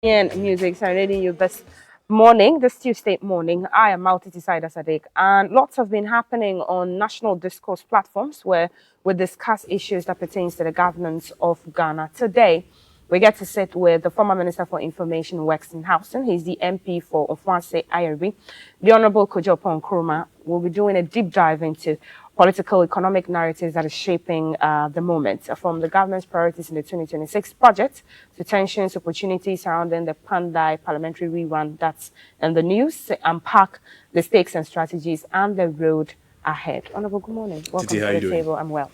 And music serenading you this morning, this Tuesday morning. I am Malti Decider Sadiq, and lots have been happening on national discourse platforms where we discuss issues that pertains to the governance of Ghana. Today, we get to sit with the former Minister for Information, Wexton Houston. He's the MP for Ofuase Ayari. The Honorable Kojo Oppong Nkrumah will be doing a deep dive into political economic narratives that is shaping the moment, from the government's priorities in the 2026 budget to tensions, opportunities surrounding the Pandai Parliamentary rerun that's in the news, to unpack the stakes and strategies and the road ahead. Honorable, good morning. Welcome Titi, to the table. I'm well.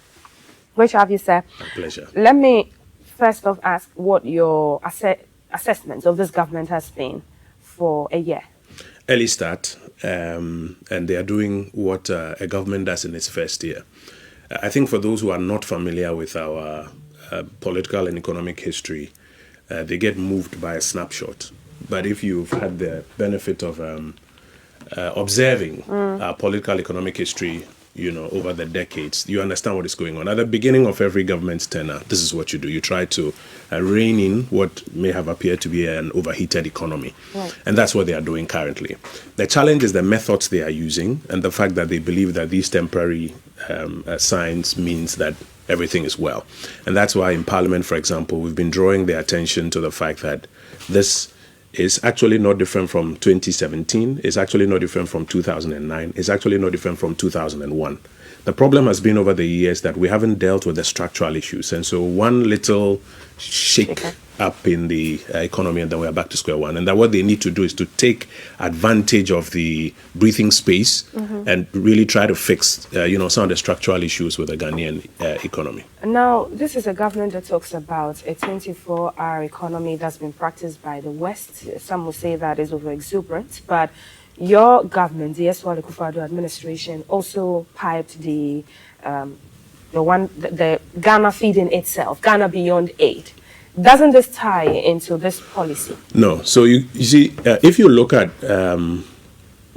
Great to have you, sir. My pleasure. Let me first off ask what your assessment of this government has been for a year. Early start, and they are doing what a government does in its first year. I think for those who are not familiar with our political and economic history, they get moved by a snapshot. But if you've had the benefit of observing our political economic history, over the decades, you understand what is going on. At the beginning of every government's tenure, this is what you do. You try to rein in what may have appeared to be an overheated economy. Right. And that's what they are doing currently. The challenge is the methods they are using and the fact that they believe that these temporary signs means that everything is well. And that's why in Parliament, for example, we've been drawing their attention to the fact that this is actually not different from 2017. It's actually not different from 2009. It's actually not different from 2001. The problem has been over the years that we haven't dealt with the structural issues. And so one little shake up in the economy and then we're back to square one. And that what they need to do is to take advantage of the breathing space and really try to fix, some of the structural issues with the Ghanaian economy. Now, this is a government that talks about a 24-hour economy that's been practiced by the West. Some will say that is over-exuberant, but your government, the Eswali Kufado administration, also piped the Ghana feeding itself, Ghana beyond aid. Doesn't this tie into this policy? No. So you see, if you look at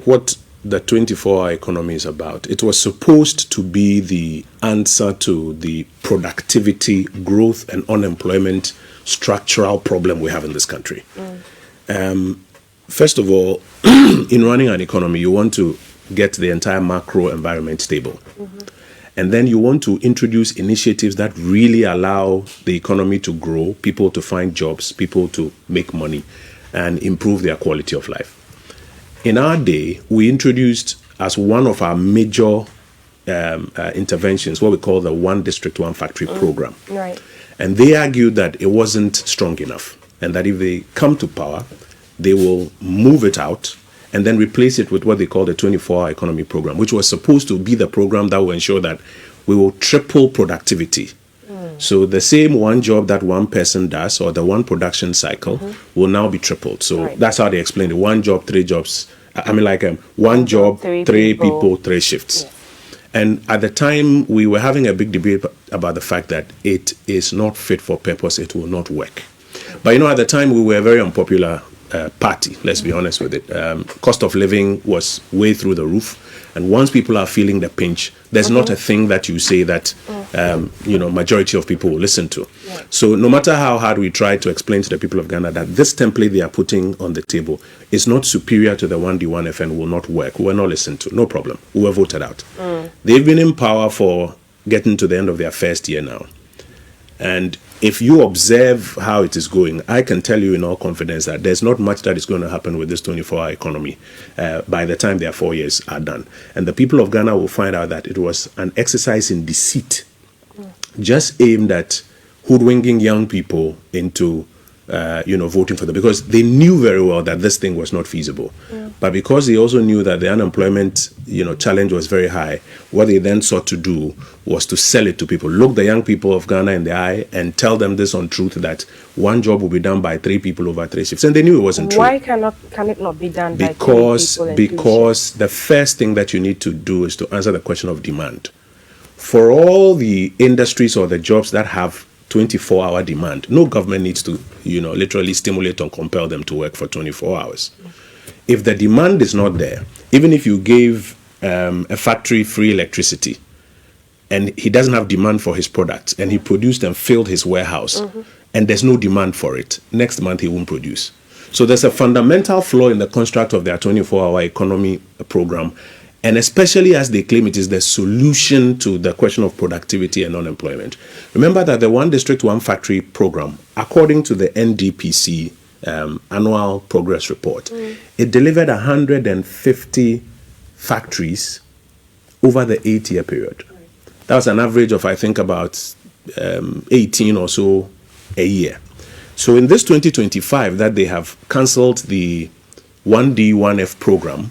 what the 24-hour economy is about, it was supposed to be the answer to the productivity, growth, and unemployment structural problem we have in this country. First of all, in running an economy, you want to get the entire macro environment stable. And then you want to introduce initiatives that really allow the economy to grow, people to find jobs, people to make money, and improve their quality of life. In our day, we introduced as one of our major interventions what we call the One District, One Factory program. Right. And they argued that it wasn't strong enough, and that if they come to power, they will move it out and then replace it with what they call the 24-hour economy program, which was supposed to be the program that will ensure that we will triple productivity. So the same one job that one person does, or the one production cycle, will now be tripled. So that's how they explain it. One job, three jobs. One job, three people, three shifts. Yeah. And at the time, we were having a big debate about the fact that it is not fit for purpose. It will not work. But at the time, we were a very unpopular party, let's be honest with it. Cost of living was way through the roof. And once people are feeling the pinch, there's not a thing that you say that, majority of people will listen to. Yeah. So no matter how hard we try to explain to the people of Ghana that this template they are putting on the table is not superior to the 1D1FN, will not work, we will not listen to. No problem. We were voted out. They've been in power for getting to the end of their first year now. And if you observe how it is going, I can tell you in all confidence that there's not much that is going to happen with this 24-hour economy by the time their 4 years are done. And the people of Ghana will find out that it was an exercise in deceit, just aimed at hoodwinking young people into voting for them, because they knew very well that this thing was not feasible. But because they also knew that the unemployment, challenge was very high, what they then sought to do was to sell it to people. Look the young people of Ghana in the eye and tell them this on truth, that one job will be done by three people over three shifts. And they knew it wasn't true. Why can it not be done by three people? Because the first thing that you need to do is to answer the question of demand. For all the industries or the jobs that have 24-hour demand, no government needs to, literally stimulate or compel them to work for 24 hours. If the demand is not there, even if you gave a factory free electricity and he doesn't have demand for his products and he produced and filled his warehouse, and there's no demand for it, next month he won't produce. So there's a fundamental flaw in the construct of their 24-hour economy program, and especially as they claim it is the solution to the question of productivity and unemployment. Remember that the One District, One Factory program, according to the NDPC annual progress report, it delivered 150 factories over the 8-year period. That was an average of, I think, about 18 or so a year. So in this 2025 that they have cancelled the 1D, 1F program,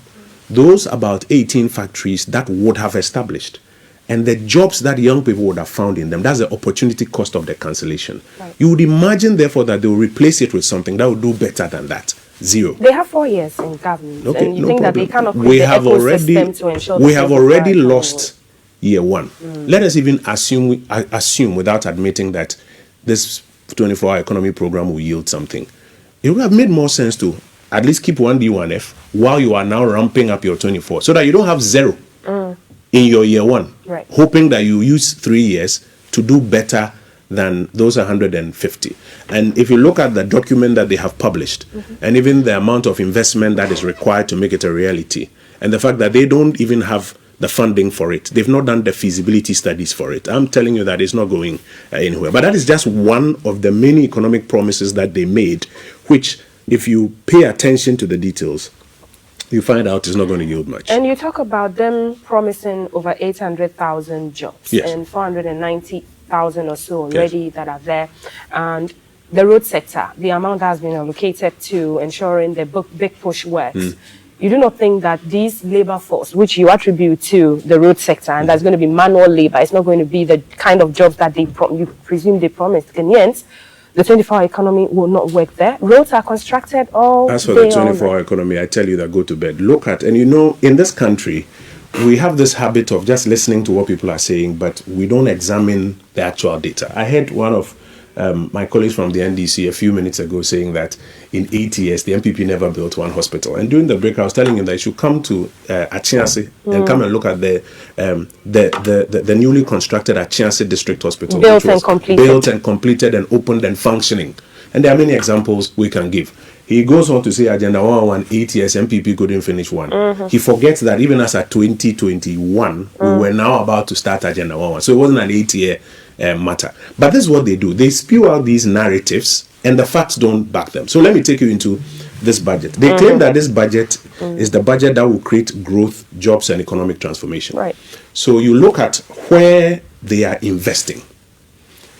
those about 18 factories that would have established, and the jobs that young people would have found in them, that's the opportunity cost of the cancellation. Right. You would imagine, therefore, that they will replace it with something that will do better than that. Zero. They have 4 years in government, okay, and you no think problem. that they cannot create the ecosystem to ensure we have already lost year one. Let us even assume without admitting that this 24-hour economy program will yield something. It would have made more sense to at least keep 1D, 1F while you are now ramping up your 24, so that you don't have zero in your year one, right, hoping that you use 3 years to do better than those 150. And if you look at the document that they have published, and even the amount of investment that is required to make it a reality, and the fact that they don't even have the funding for it, they've not done the feasibility studies for it, I'm telling you that it's not going anywhere. But that is just one of the many economic promises that they made, which, if you pay attention to the details, you find out it's not going to yield much. And you talk about them promising over 800,000 jobs, yes, and 490,000 or so already, yes, that are there. And the road sector, the amount that has been allocated to ensuring the big push works. You do not think that this labor force, which you attribute to the road sector, and that's going to be manual labor, it's not going to be the kind of jobs that you presume they promised Kenyans, the 24-hour economy will not work there. Roads are constructed all As for day, the 24-hour economy, I tell you that go to bed. Look at, and you know, in this country, we have this habit of just listening to what people are saying, but we don't examine the actual data. I heard one of my colleagues from the NDC a few minutes ago saying that in 8 years, the MPP never built one hospital. And during the break, I was telling him that he should come to Achiase and come and look at the newly constructed Achiase District Hospital. Built and completed and opened and functioning. And there are many examples we can give. He goes on to say Agenda 101, 8 years, MPP couldn't finish one. He forgets that even as at 2021, we were now about to start Agenda 101. So it wasn't an 8-year matter. But this is what they do. They spew out these narratives, and the facts don't back them. So let me take you into this budget. They claim that this budget is the budget that will create growth, jobs, and economic transformation. Right. So you look at where they are investing.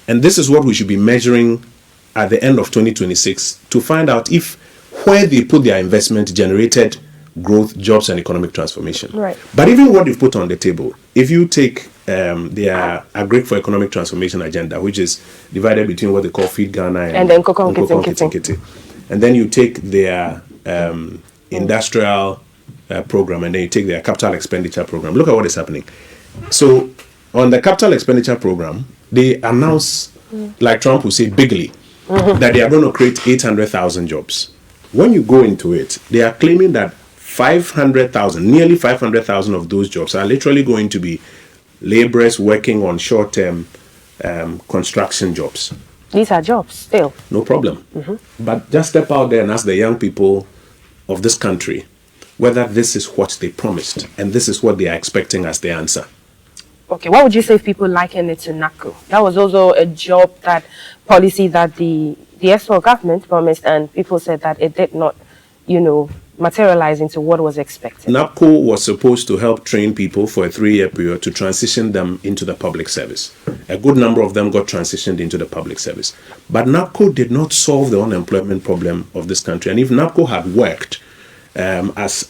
And this is what we should be measuring at the end of 2026 to find out if where they put their investment generated growth, jobs, and economic transformation. Right. But even what they've put on the table, if you take their Agri for Economic Transformation agenda, which is divided between what they call Feed Ghana and then Koko Nkiti. And then you take their industrial program, and then you take their capital expenditure program. Look at what is happening. So on the capital expenditure program, they announce, like Trump would say bigly, that they are going to create 800,000 jobs. When you go into it, they are claiming that 500,000, nearly 500,000 of those jobs are literally going to be laborers working on short-term construction jobs. These are jobs still. No problem. But just step out there and ask the young people of this country whether this is what they promised and this is what they are expecting as the answer. Okay, what would you say if people liken it to NACO? That was also a job, that policy that the actual government promised, and people said that it did not, materialize into what was expected. NAPCO was supposed to help train people for a 3-year period to transition them into the public service. A good number of them got transitioned into the public service. But NAPCO did not solve the unemployment problem of this country. And if NAPCO had worked as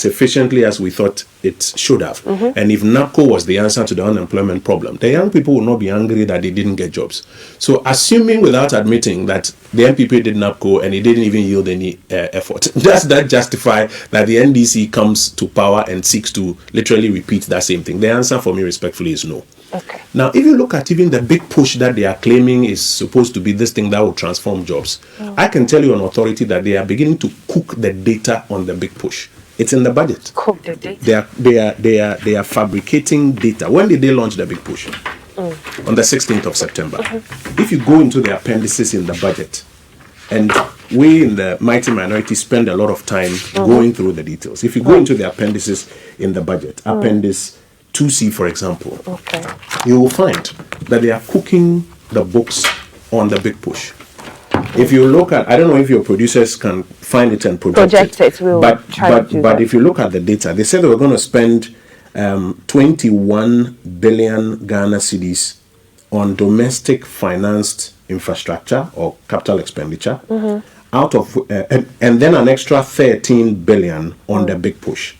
efficiently as we thought it should have, and if NAPCO was the answer to the unemployment problem, the young people would not be angry that they didn't get jobs. So assuming without admitting that the NPP did NAPCO and it didn't even yield any effort, does that justify that the NDC comes to power and seeks to literally repeat that same thing? The answer for me respectfully is no. Okay. Now, if you look at even the big push that they are claiming is supposed to be this thing that will transform jobs, I can tell you on authority that they are beginning to cook the data on the big push. It's in the budget. Cook the data. They are fabricating data. When did they launch the big push? on the 16th of September. If you go into the appendices in the budget, and we in the mighty minority spend a lot of time going through the details. If you go into the appendices in the budget, Appendix 2C, for example, you will find that they are cooking the books on the big push. If you look at, I don't know if your producers can find it and project it. We'll but if you look at the data, they said they were going to spend 21 billion Ghana cedis on domestic financed infrastructure or capital expenditure, out of and then an extra 13 billion on the big push.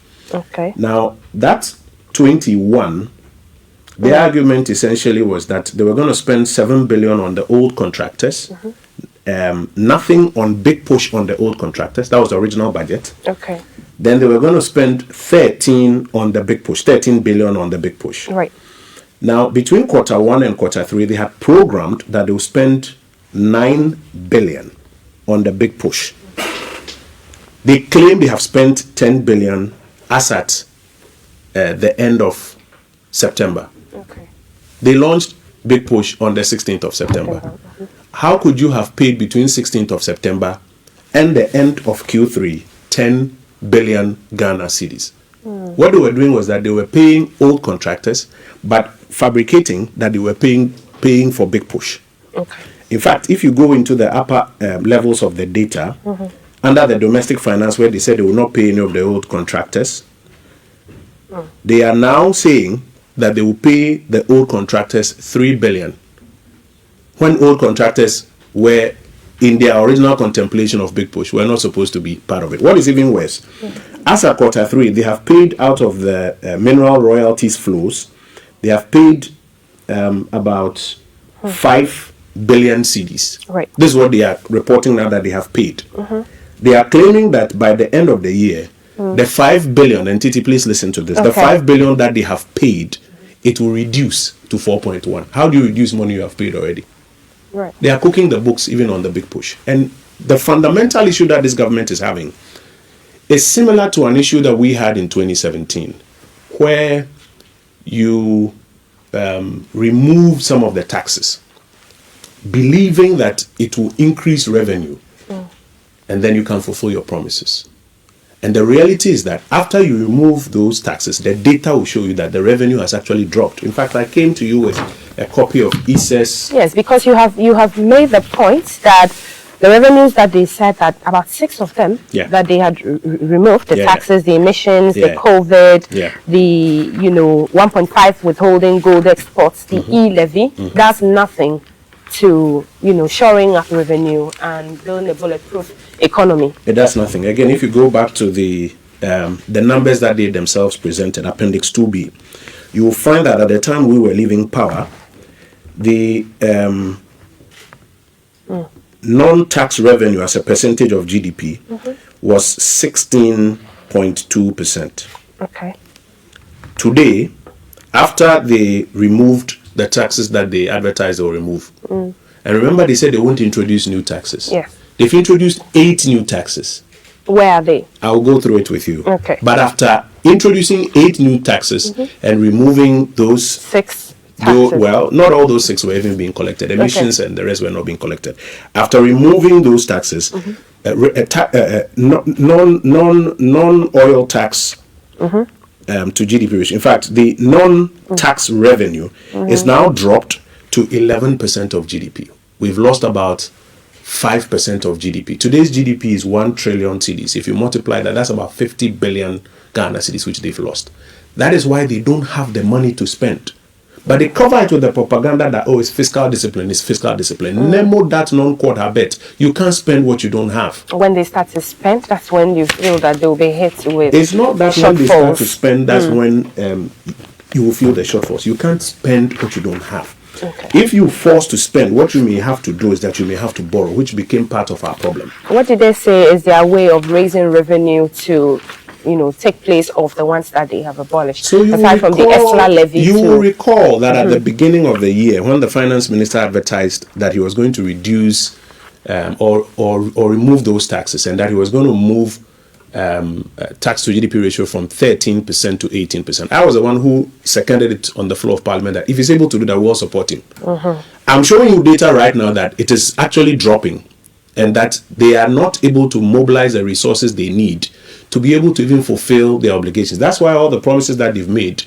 Now that's 21. The argument essentially was that they were going to spend 7 billion on the old contractors, nothing on big push on the old contractors. That was the original budget. Then they were going to spend 13 on the big push, 13 billion on the big push. Now, between quarter 1 and quarter 3, they had programmed that they would spend 9 billion on the big push. They claim they have spent 10 billion as at the end of September. They launched big push on the 16th of September. How could you have paid between 16th of September and the end of Q3 10 billion Ghana cedis? What they were doing was that they were paying old contractors, but fabricating that they were paying for big push. In fact, if you go into the upper levels of the data, under the domestic finance where they said they will not pay any of the old contractors, they are now saying that they will pay the old contractors 3 billion. When old contractors were in their original contemplation of big push, were not supposed to be part of it. What is even worse, as at quarter 3, they have paid out of the mineral royalties flows, they have paid about 5 billion cedis. This is what they are reporting now that they have paid. They are claiming that by the end of the year, the 5 billion, and Titi, please listen to this, the 5 billion that they have paid, it will reduce to 4.1. How do you reduce money you have paid already? They are cooking the books even on the big push. And the fundamental issue that this government is having is similar to an issue that we had in 2017, where you remove some of the taxes, believing that it will increase revenue, and then you can fulfill your promises. And the reality is that after you remove those taxes, the data will show you that the revenue has actually dropped. In fact, I came to you with a copy of EC's. Yes, because you have made the point that the revenues that they said that about 6 of them that they had removed, the taxes, the emissions, the COVID, the 1.5 withholding gold exports, the e-levy, that's nothing to shoring up revenue and building a bulletproof economy. It does nothing. Again, if you go back to the numbers that they themselves presented, Appendix 2B, you will find that at the time we were leaving power, the non-tax revenue as a percentage of GDP was 16.2%. Today, after they removed the taxes that they advertised or remove, and remember they said they won't introduce new taxes. They've introduced 8 new taxes. Where are they? I'll go through it with you. But after introducing 8 new taxes and removing those 6 taxes. Well, not all those 6 were even being collected. Emissions and the rest were not being collected. After removing those taxes, non-oil tax to GDP ratio. In fact, the non-tax revenue is now dropped to 11% of GDP. We've lost about 5% of GDP. Today's GDP is 1 trillion cedis. If you multiply that, that's about 50 billion Ghana cedis, which they've lost. That is why they don't have the money to spend. But they cover it with the propaganda that, it's fiscal discipline, it's fiscal discipline. Nemo that non-quad habit. You can't spend what you don't have. When they start to spend, that's when you feel that they'll be hit with It's not that when they start to spend, that's when you will feel the shortfalls. You can't spend what you don't have. If you force to spend, what you may have to do is that you may have to borrow, which became part of our problem. What did they say is their way of raising revenue to take place of the ones that they have abolished? So aside from the extra levy. You will recall that at the beginning of the year, when the finance minister advertised that he was going to reduce or remove those taxes, and that he was going to move tax to GDP ratio from 13% to 18%. I was the one who seconded it on the floor of Parliament that if he's able to do that, we'll support him. I'm showing you data right now that it is actually dropping and that they are not able to mobilize the resources they need to be able to even fulfill their obligations. That's why all the promises that they've made,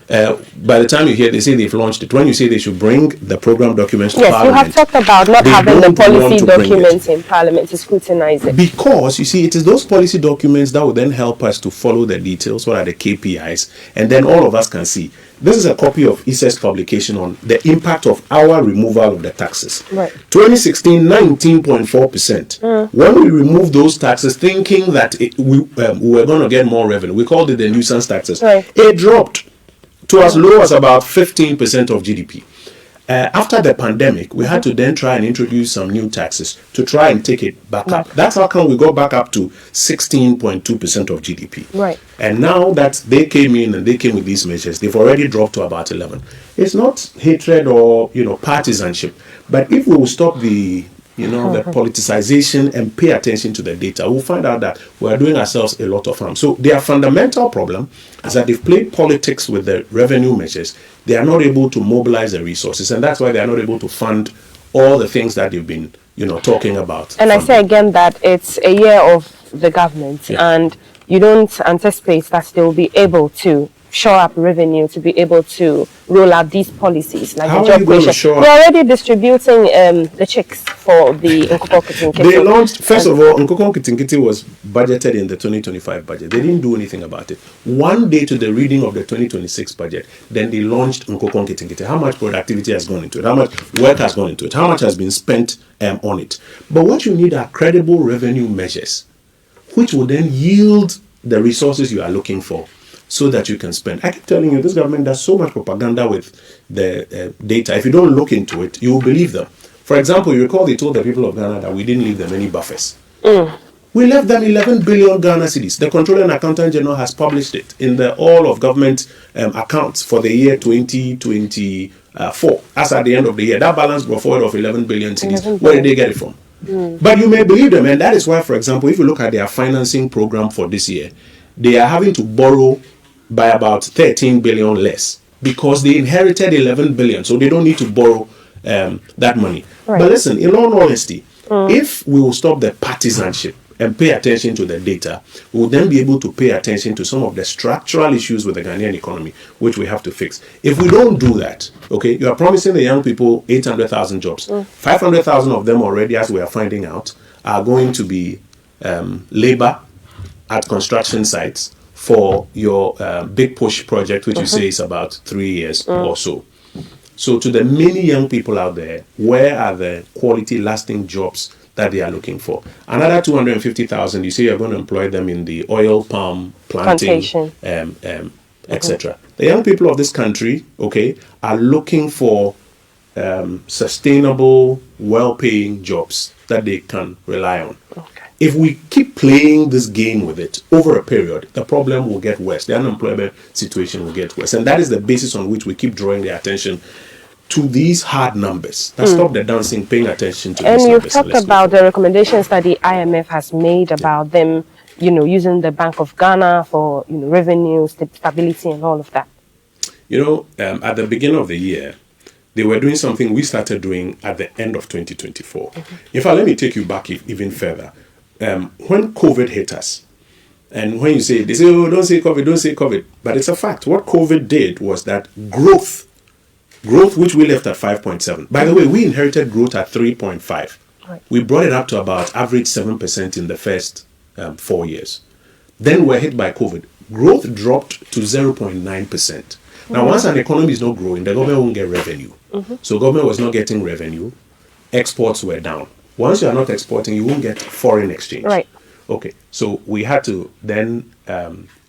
by the time you hear they say they've launched it, when you say they should bring the program documents to Parliament. Yes, you have talked about not having the policy documents in Parliament to scrutinize it. Because, you see, it is those policy documents that will then help us to follow the details, what are the KPIs, and then all of us can see. This is a copy of EC's publication on the impact of our removal of the taxes. Right. 2016, 19.4%. When we removed those taxes, thinking that we were going to get more revenue, we called it the nuisance taxes. Right. It dropped to as low as about 15% of GDP. After the pandemic, we had to then try and introduce some new taxes to try and take it back up. That's how come we got back up to 16.2% of GDP. Right. And now that they came in and they came with these measures, they've already dropped to about 11. It's not hatred or partisanship, but if we will stop the the politicization and pay attention to the data, we'll find out that we're doing ourselves a lot of harm. So their fundamental problem is that they've played politics with the revenue measures. They are not able to mobilize the resources, and that's why they are not able to fund all the things that they've been, talking about. And I say again that it's a year of the government, and you don't anticipate that they will be able to shore up revenue to be able to roll out these policies like How the job creation. We're already distributing the checks for the Nkukong Kitinkiti. They launched, first of all, Nkukong Kitinkiti was budgeted in the 2025 budget. They didn't do anything about it. One day to the reading of the 2026 budget, then they launched Nkukong Kitinkiti. How much productivity has gone into it? How much work has gone into it? How much has been spent on it? But what you need are credible revenue measures, which will then yield the resources you are looking for, so that you can spend. I keep telling you, this government does so much propaganda with the data. If you don't look into it, you will believe them. For example, you recall they told the people of Ghana that we didn't leave them any buffers. We left them 11 billion Ghana cedis. The Controller and Accountant General has published it in the all of government accounts for the year 2024. As at the end of the year, that balance brought forward of 11 billion cedis. Where did they get it from? But you may believe them, and that is why, for example, if you look at their financing program for this year, they are having to borrow by about 13 billion less because they inherited 11 billion, so they don't need to borrow that money. Right. But listen, in all honesty, if we will stop the partisanship and pay attention to the data, we will then be able to pay attention to some of the structural issues with the Ghanaian economy, which we have to fix. If we don't do that, okay, you are promising the young people 800,000 jobs. 500,000 of them already, as we are finding out, are going to be labor at construction sites for your big push project, which you say is about 3 years or so. So to the many young people out there, where are the quality lasting jobs that they are looking for? Another 250,000, you say you're going to employ them in the oil palm planting, etc. The young people of this country, okay, are looking for sustainable, well-paying jobs that they can rely on. If we keep playing this game with it over a period, the problem will get worse. The unemployment situation will get worse. And that is the basis on which we keep drawing their attention to these hard numbers. Now stop the dancing, paying attention to these numbers. And you've talked about the recommendations that the IMF has made about them, using the Bank of Ghana for, revenue, stability and all of that. At the beginning of the year, they were doing something we started doing at the end of 2024. In fact, let me take you back even further. When COVID hit us, and when they say, oh, don't say COVID, but it's a fact. What COVID did was that growth which we left at 5.7. By the way, we inherited growth at 3.5. Right. We brought it up to about average 7% in the first 4 years. Then we're hit by COVID. Growth dropped to 0.9%. Now, once an economy is not growing, the government won't get revenue. So government was not getting revenue. Exports were down. Once you are not exporting, you won't get foreign exchange. Right. Okay. So we had to then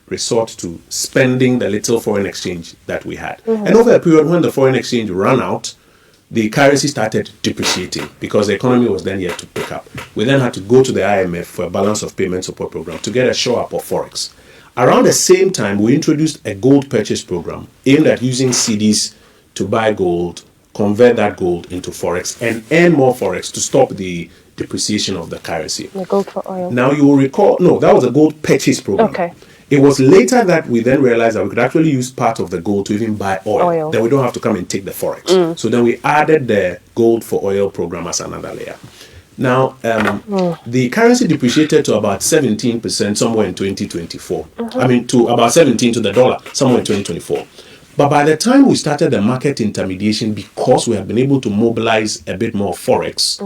resort to spending the little foreign exchange that we had. And over a period when the foreign exchange ran out, the currency started depreciating because the economy was then yet to pick up. We then had to go to the IMF for a balance of payment support program to get a shore up of forex. Around the same time, we introduced a gold purchase program aimed at using CDs to buy gold, convert that gold into forex, and earn more forex to stop the depreciation of the currency. The gold for oil. Now you will recall, no, that was a gold purchase program. Okay. It was later that we then realized that we could actually use part of the gold to even buy oil. Then we don't have to come and take the forex. So then we added the gold for oil program as another layer. Now, the currency depreciated to about 17% somewhere in 2024. I mean, to about 17 to the dollar somewhere in 2024. But by the time we started the market intermediation, because we have been able to mobilize a bit more forex,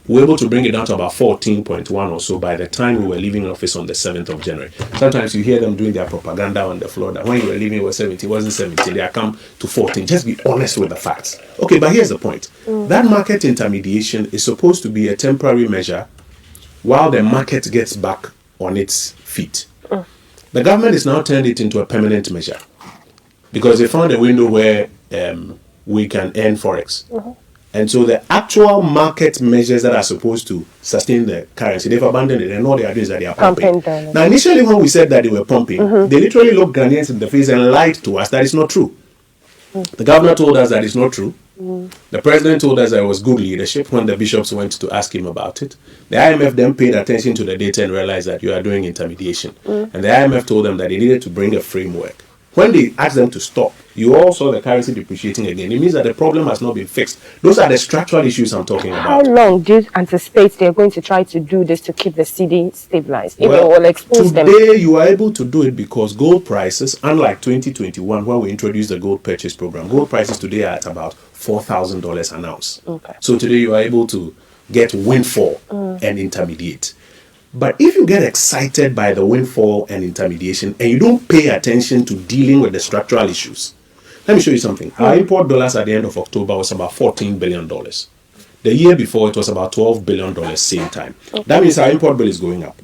we were able to bring it down to about 14.1 or so by the time we were leaving office on the 7th of January. Sometimes you hear them doing their propaganda on the floor that when you were leaving it was 17, it wasn't 17, they are come to 14. Just be honest with the facts. Okay, but here's the point. That market intermediation is supposed to be a temporary measure while the market gets back on its feet. The government has now turned it into a permanent measure because they found a window where we can earn forex. And so the actual market measures that are supposed to sustain the currency, they've abandoned it, and all they are doing is that they are pumping. Now, initially when we said that they were pumping, they literally looked Ghanaians in the face and lied to us that it's not true. The governor told us that it's not true. The president told us that it was good leadership when the bishops went to ask him about it. The IMF then paid attention to the data and realized that you are doing intermediation. And the IMF told them that they needed to bring a framework. When they asked them to stop, you all saw the currency depreciating again. It means that the problem has not been fixed. Those are the structural issues I'm talking about. How long do you anticipate they're going to try to do this to keep the cedi stabilized? Well, Or expose them? Today you are able to do it because gold prices, unlike 2021 when we introduced the gold purchase program, gold prices today are at about $4,000 an ounce. So today you are able to get windfall and intermediate. But if you get excited by the windfall and intermediation and you don't pay attention to dealing with the structural issues, let me show you something. Our import dollars at the end of October was about $14 billion. The year before it was about $12 billion same time. That means our import bill is going up.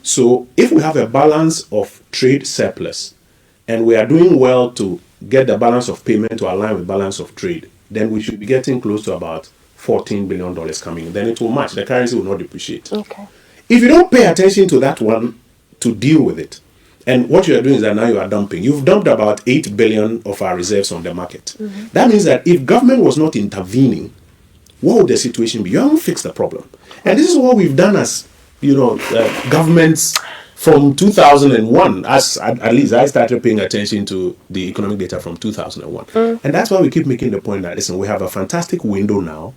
So if we have a balance of trade surplus and we are doing well to get the balance of payment to align with balance of trade, then we should be getting close to about $14 billion coming in. Then it will match. The currency will not depreciate. If you don't pay attention to that one to deal with it, and what you are doing is that now you are dumping. You've dumped about 8 billion of our reserves on the market. That means that if government was not intervening, what would the situation be? You haven't fixed the problem. And this is what we've done as, governments from 2001. At least I started paying attention to the economic data from 2001. And that's why we keep making the point that, listen, we have a fantastic window now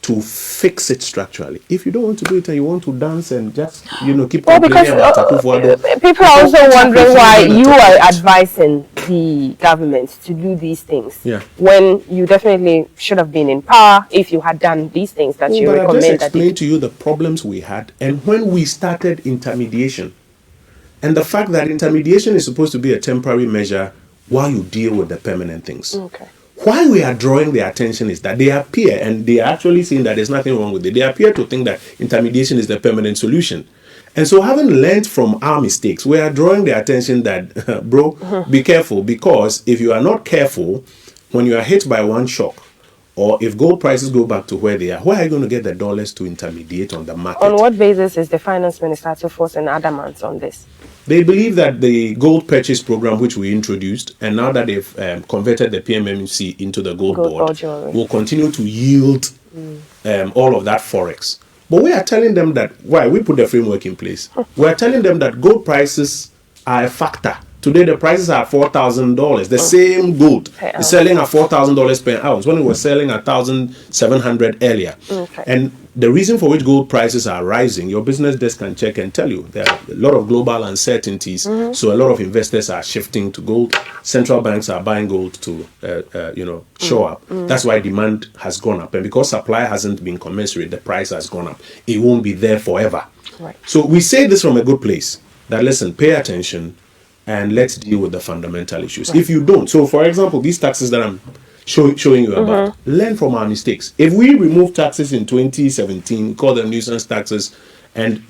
to fix it structurally. If you don't want to do it and you want to dance and just, keep complaining about Akufo-Addo. People are also wondering why you are advising the government to do these things when you definitely should have been in power if you had done these things that you recommend. I just explained to you the problems we had and when we started intermediation and the fact that intermediation is supposed to be a temporary measure while you deal with the permanent things. Why we are drawing their attention is that they appear, and they are actually saying that there's nothing wrong with it, they appear to think that intermediation is the permanent solution. And so having learned from our mistakes, we are drawing their attention that, be careful, because if you are not careful, when you are hit by one shock, or if gold prices go back to where they are, where are you going to get the dollars to intermediate on the market? On what basis is the finance minister to force an adamant on this? They believe that the gold purchase program, which we introduced, and now that they've converted the PMMC into the gold board, will continue to yield all of that forex. But we are telling them that, why? We put the framework in place. We are telling them that gold prices are a factor. Today, the prices are $4,000. The same gold is selling at $4,000 per ounce when it was selling at $1,700 earlier. And the reason for which gold prices are rising, your business desk can check and tell you. There are a lot of global uncertainties, so a lot of investors are shifting to gold. Central banks are buying gold to, show up. That's why demand has gone up. And because supply hasn't been commensurate, the price has gone up. It won't be there forever. So we say this from a good place, that listen, pay attention, and let's deal with the fundamental issues. If you don't, so for example, these taxes that I'm showing you about, learn from our mistakes. If we remove taxes in 2017, call them nuisance taxes, and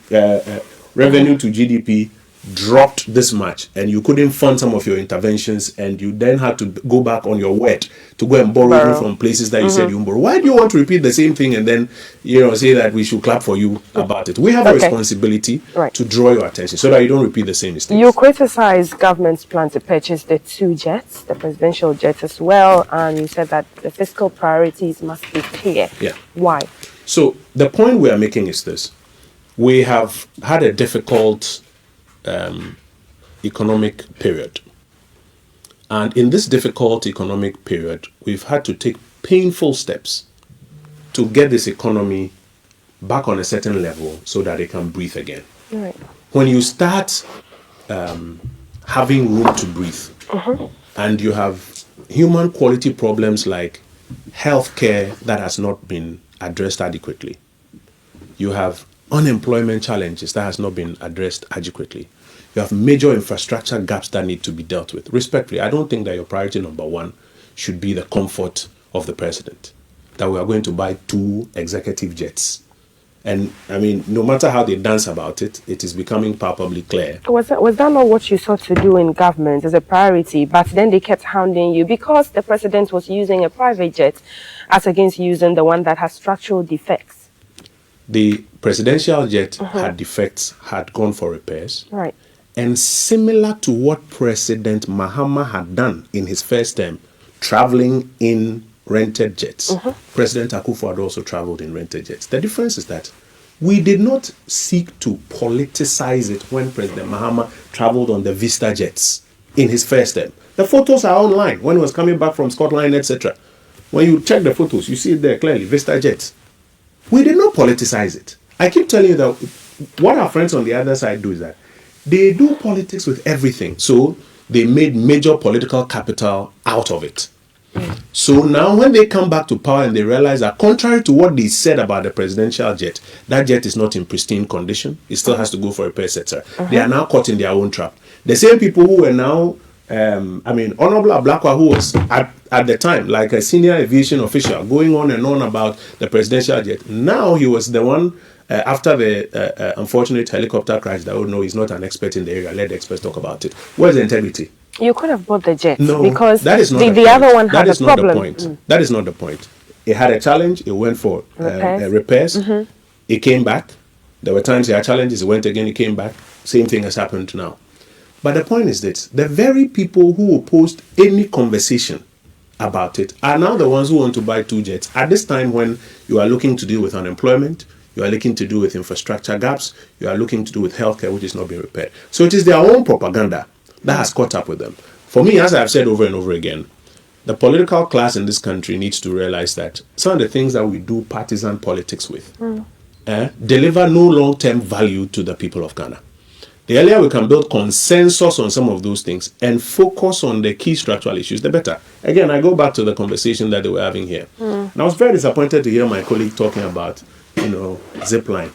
revenue to GDP dropped this much, and you couldn't fund some of your interventions, and you then had to go back on your word to go and borrow from places that you said you borrow. Why do you want to repeat the same thing and then say that we should clap for you about it? We have a responsibility to draw your attention so that you don't repeat the same mistakes. You criticize government's plan to purchase the 2 jets, the presidential jet as well, and you said that the fiscal priorities must be clear. Why? So the point we are making is this. We have had a difficult economic period. And in this difficult economic period, we've had to take painful steps to get this economy back on a certain level so that it can breathe again. Right. When you start having room to breathe, and you have human quality problems like healthcare that has not been addressed adequately, you have unemployment challenges that has not been addressed adequately, you have major infrastructure gaps that need to be dealt with. Respectfully, I don't think that your priority number one should be the comfort of the president, that we are going to buy 2 executive jets. And I mean, no matter how they dance about it, it is becoming palpably clear. Was that not what you sought to do in government as a priority? But then they kept hounding you because the president was using a private jet as against using the one that has structural defects. The presidential jet had defects, had gone for repairs. Right. And similar to what President Mahama had done in his first term, traveling in rented jets, President Akufo-Addo also traveled in rented jets. The difference is that we did not seek to politicize it when President Mahama traveled on the Vista jets in his first term. The photos are online when he was coming back from Scotland, etc. When you check the photos, you see it there clearly, Vista jets. We did not politicize it. I keep telling you that what our friends on the other side do is that they do politics with everything. So they made major political capital out of it. So now when they come back to power and they realize that contrary to what they said about the presidential jet, that jet is not in pristine condition. It still has to go for repairs, etc. They are now caught in their own trap. The same people who were now, Honorable Ablakwa, who was at the time like a senior aviation official going on and on about the presidential jet. Now he was the one, after the unfortunate helicopter crash, that, oh no, he's not an expert in the area. Let the experts talk about it. Where's the integrity? You could have bought the jet. No, because that is not the other one had a problem. That is not the point. That is not the point. It had a challenge. It went for repairs. It came back. There were times it had challenges. It went again. It came back. Same thing has happened now. But the point is this. The very people who opposed any conversation about it are now the ones who want to buy 2 jets. At this time when you are looking to deal with unemployment, you are looking to do with infrastructure gaps, you are looking to do with healthcare which is not being repaired. So it is their own propaganda that has caught up with them. For me, as I've said over and over again, the political class in this country needs to realize that some of the things that we do partisan politics with deliver no long-term value to the people of Ghana. The earlier we can build consensus on some of those things and focus on the key structural issues, the better. Again, I go back to the conversation that they were having here. And I was very disappointed to hear my colleague talking about, Zipline.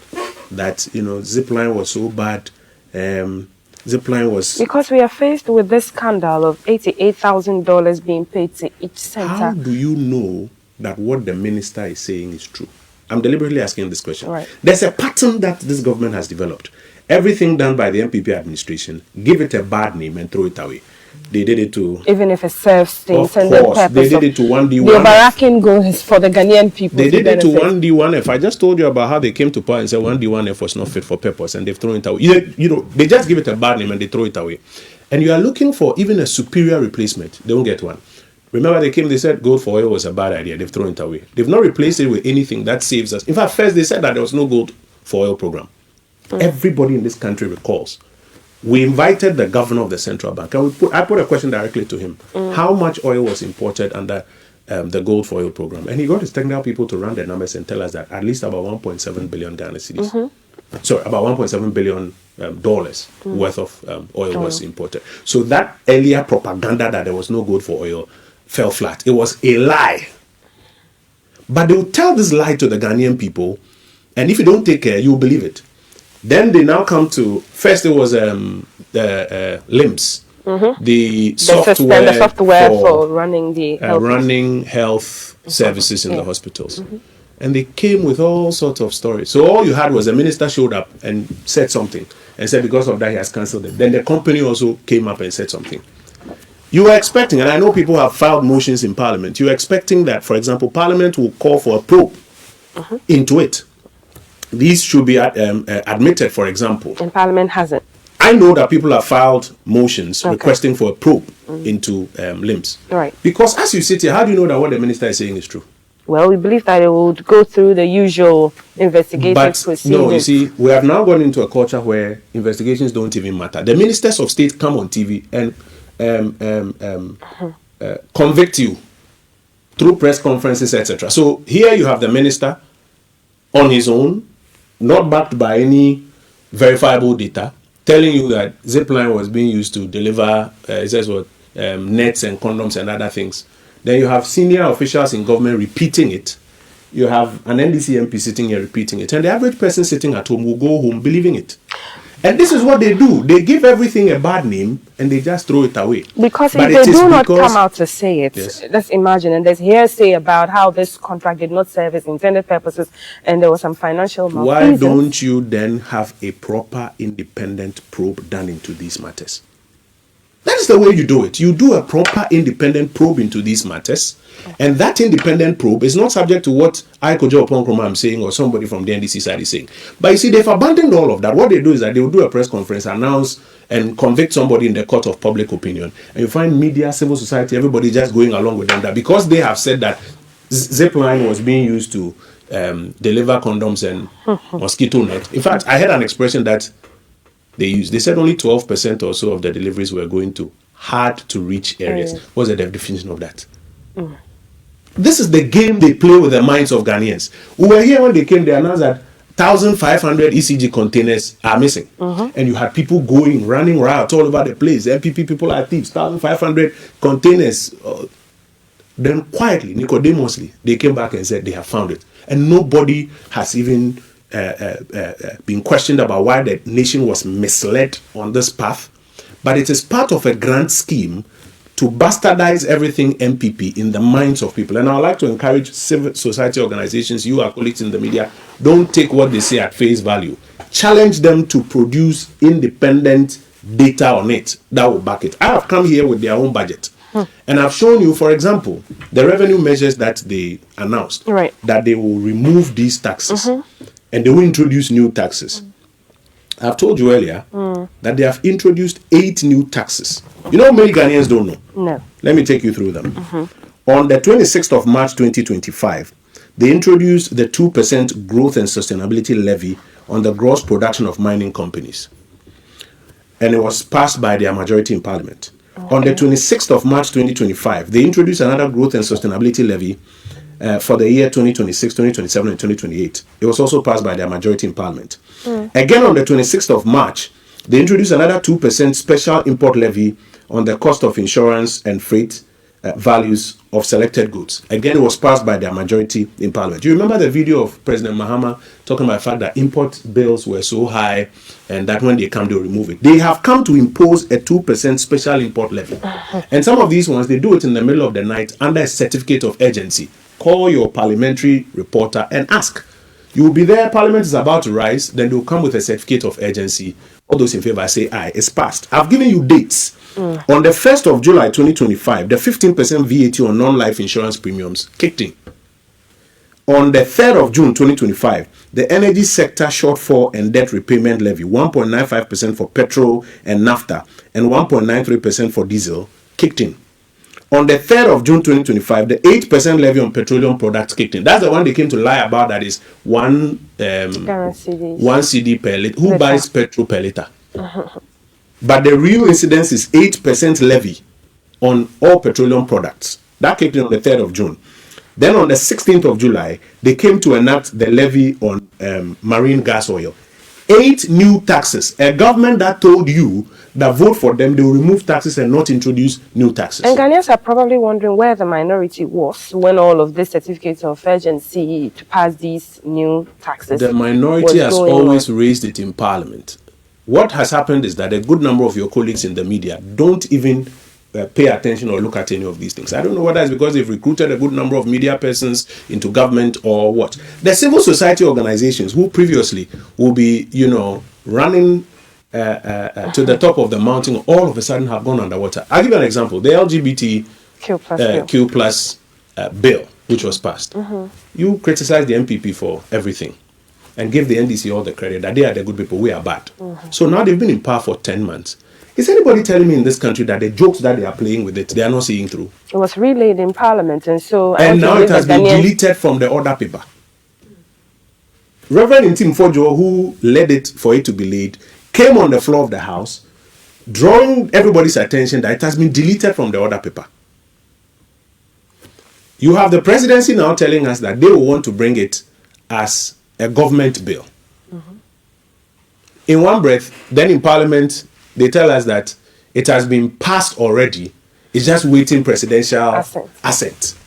That, Zipline was so bad. Zipline was... Because we are faced with this scandal of $88,000 being paid to each center. How do you know that what the minister is saying is true? I'm deliberately asking this question. Right. There's a pattern that this government has developed. Everything done by the MPP administration, give it a bad name and throw it away. They did it to... Even if it serves the intended purpose. They did it to 1D1F. The overarching goal is for the Ghanaian people. They did it to 1D1F. I just told you about how they came to power and said 1D1F was not fit for purpose and they've thrown it away. They just give it a bad name and they throw it away. And you are looking for even a superior replacement. They won't get one. Remember they came, they said gold for oil was a bad idea. They've thrown it away. They've not replaced it with anything that saves us. In fact, first they said that there was no gold for oil program. Everybody in this country recalls. We invited the governor of the central bank and I put a question directly to him. How much oil was imported under the gold for oil program? And he got his technical people to run the numbers and tell us that at least about 1.7 billion Ghana cedis. Sorry, about $1.7 billion worth of oil was imported. So that earlier propaganda that there was no gold for oil fell flat. It was a lie. But they will tell this lie to the Ghanaian people, and if you don't take care, you will believe it. Then they now come to, first it was the LIMS, the software for running the health services in the hospitals. And they came with all sorts of stories. So all you had was a minister showed up and said something and said because of that he has cancelled it. Then the company also came up and said something. You were expecting, and I know people have filed motions in Parliament, you were expecting that, for example, Parliament will call for a probe into it. These should be admitted, for example. And Parliament hasn't. I know that people have filed motions requesting for a probe into LIMS. Right. Because as you sit here, how do you know that what the minister is saying is true? Well, we believe that it would go through the usual investigative proceedings. No, you see, we have now gone into a culture where investigations don't even matter. The ministers of state come on TV and convict you through press conferences, etc. So here you have the minister on his own, not backed by any verifiable data, telling you that zipline was being used to deliver nets and condoms and other things. Then you have senior officials in government repeating it. You have an NDC MP sitting here repeating it. And the average person sitting at home will go home believing it. And this is what they do. They give everything a bad name and they just throw it away. Because if they do not come out to say it, yes. Let's imagine, and there's hearsay about how this contract did not serve its intended purposes and there was some financial malfeasance. Why don't you then have a proper independent probe done into these matters? That is the way you do it. You do a proper independent probe into these matters, and that independent probe is not subject to what Kojo Oppong Nkrumah am saying or somebody from the NDC side is saying. But you see, they've abandoned all of that. What they do is that they will do a press conference, announce and convict somebody in the court of public opinion, and you find media, civil society, everybody just going along with them, that because they have said that zipline was being used to deliver condoms and mosquito net. In fact, I heard an expression that they said only 12% or so of the deliveries were going to hard to reach areas. What's the definition of that? This is the game they play with the minds of Ghanaians. We were here when they came, they announced that 1,500 ECG containers are missing. And you had people running riots all over the place. MPP people are thieves, 1,500 containers. Then quietly, Nicodemously, they came back and said they have found it. And nobody has even been questioned about why the nation was misled on this path, but it is part of a grand scheme to bastardize everything MPP in the minds of people. And I would like to encourage civil society organizations, you, our colleagues in the media, don't take what they say at face value. Challenge them to produce independent data on it that will back it. I have come here with their own budget. And I've shown you, for example, the revenue measures that they announced, that they will remove these taxes. And they will introduce new taxes. I've told you earlier that they have introduced 8 new taxes. You know, many Ghanaians don't know. No. Let me take you through them. On the 26th of March 2025, they introduced the 2% growth and sustainability levy on the gross production of mining companies. And it was passed by their majority in Parliament. On the 26th of March 2025, they introduced another growth and sustainability levy for the year 2026, 2027, and 2028. It was also passed by their majority in Parliament. Again, on the 26th of March, they introduced another 2% special import levy on the cost of insurance and freight values of selected goods. Again, it was passed by their majority in Parliament. Do you remember the video of President Mahama talking about the fact that import bills were so high and that when they come, they'll remove it? They have come to impose a 2% special import levy. And some of these ones, they do it in the middle of the night under a certificate of urgency. Call your parliamentary reporter and ask. You will be there, Parliament is about to rise, then they'll come with a certificate of urgency. All those in favor say, aye, it's passed. I've given you dates. On the 1st of July 2025, the 15% VAT on non-life insurance premiums kicked in. On the 3rd of June 2025, the energy sector shortfall and debt repayment levy, 1.95% for petrol and naphtha, and 1.93% for diesel, kicked in. On the 3rd of June 2025, the 8% levy on petroleum products kicked in. That's the one they came to lie about, that is one CD per liter. Who buys petrol per liter? But the real incidence is 8% levy on all petroleum products. That kicked in on the 3rd of June. Then on the 16th of July, they came to enact the levy on marine gas oil. 8 new taxes. A government that told you that vote for them, they will remove taxes and not introduce new taxes. And Ghanaians are probably wondering where the minority was when all of this certificates of urgency to pass these new taxes. The minority has always raised it in Parliament. What has happened is that a good number of your colleagues in the media don't even pay attention or look at any of these things. I don't know whether it's because they've recruited a good number of media persons into government or what. The civil society organizations who previously will be, running to the top of the mountain, all of a sudden have gone underwater. I'll give you an example. The LGBTQ plus bill, which was passed. You criticize the MPP for everything and give the NDC all the credit that they are the good people, we are bad. So now they've been in power for 10 months. Is anybody telling me in this country that the jokes that they are playing with it, they are not seeing through? It was relayed in Parliament, and so... And now it has been deleted from the order paper. Reverend Intim Fojo, who led it for it to be laid, came on the floor of the House, drawing everybody's attention that it has been deleted from the order paper. You have the presidency now telling us that they will want to bring it as a government bill. In one breath, then in Parliament, they tell us that it has been passed already. It's just waiting presidential assent.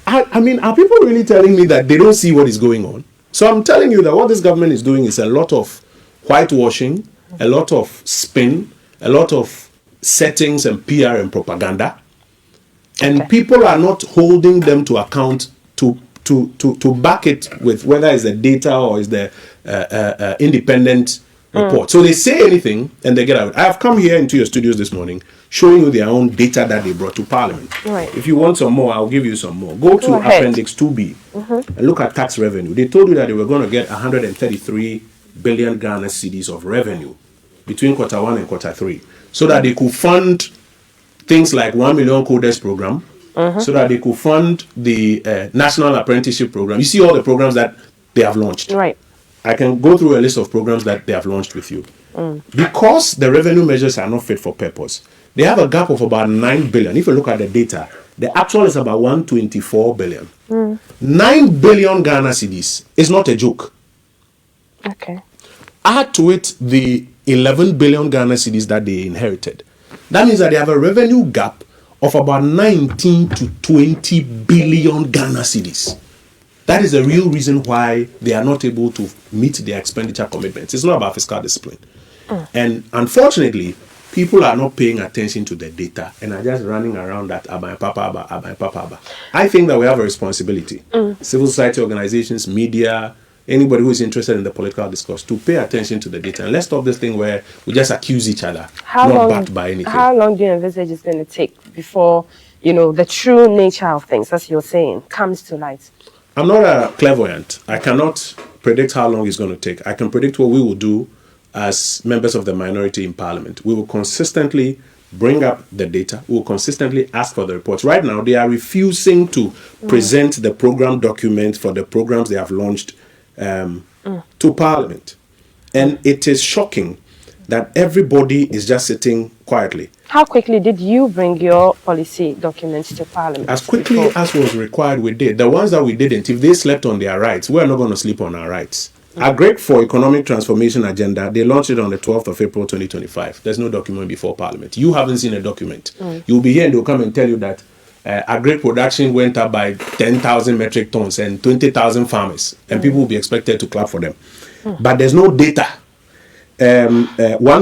I mean, are people really telling me that they don't see what is going on? So I'm telling you that what this government is doing is a lot of whitewashing, a lot of spin, a lot of settings and PR and propaganda. And people are not holding them to account to back it with whether it's the data or it's the independent report. So they say anything and they get out. I have come here into your studios this morning showing you their own data that they brought to Parliament. Right. If you want some more, I'll give you some more. Go to Appendix 2B and look at tax revenue. They told you that they were going to get 133 billion Ghana cedis of revenue between quarter 1 and quarter 3 so that they could fund things like 1 million coders program, so that they could fund the national apprenticeship program. You see all the programs that they have launched. Right. I can go through a list of programs that they have launched with you. Because the revenue measures are not fit for purpose, they have a gap of about 9 billion. If you look at the data, the actual is about 124 billion. 9 billion Ghana cedis is not a joke. Okay. Add to it the 11 billion Ghana cedis that they inherited. That means that they have a revenue gap of about 19 to 20 billion Ghana cedis. That is the real reason why they are not able to meet their expenditure commitments. It's not about fiscal discipline. And unfortunately, people are not paying attention to the data and are just running around that Abai Papa Aba. I think that we have a responsibility. Civil society organizations, media, anybody who is interested in the political discourse to pay attention to the data. And let's stop this thing where we just accuse each other, not backed by anything. How long do you envisage it's going to take before, the true nature of things, as you're saying, comes to light? I'm not a clairvoyant. I cannot predict how long it's going to take. I can predict what we will do as members of the minority in Parliament. We will consistently bring up the data. We will consistently ask for the reports. Right now, they are refusing to present the program document for the programs they have launched to Parliament. And it is shocking that everybody is just sitting quietly. How quickly did you bring your policy documents to Parliament? As quickly as was required, we did. The ones that we didn't, if they slept on their rights, we're not going to sleep on our rights. Our Great for Economic Transformation Agenda, they launched it on the 12th of April 2025. There's no document before Parliament. You haven't seen a document. You'll be here and they'll come and tell you that agri production went up by 10,000 metric tons and 20,000 farmers, and people will be expected to clap for them. But there's no data. 1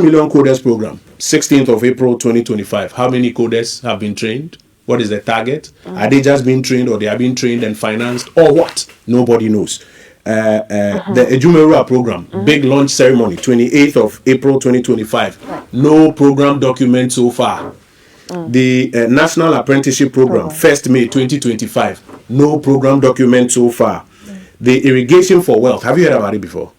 million coders program, 16th of April 2025. How many coders have been trained? What is the target? Are they just being trained, or they are being trained and financed, or what? Nobody knows. The Ejumerua program, big launch ceremony, 28th of April 2025. No program document so far. The National Apprenticeship Program, 1st May 2025. No program document so far. The Irrigation for Wealth, have you heard about it before?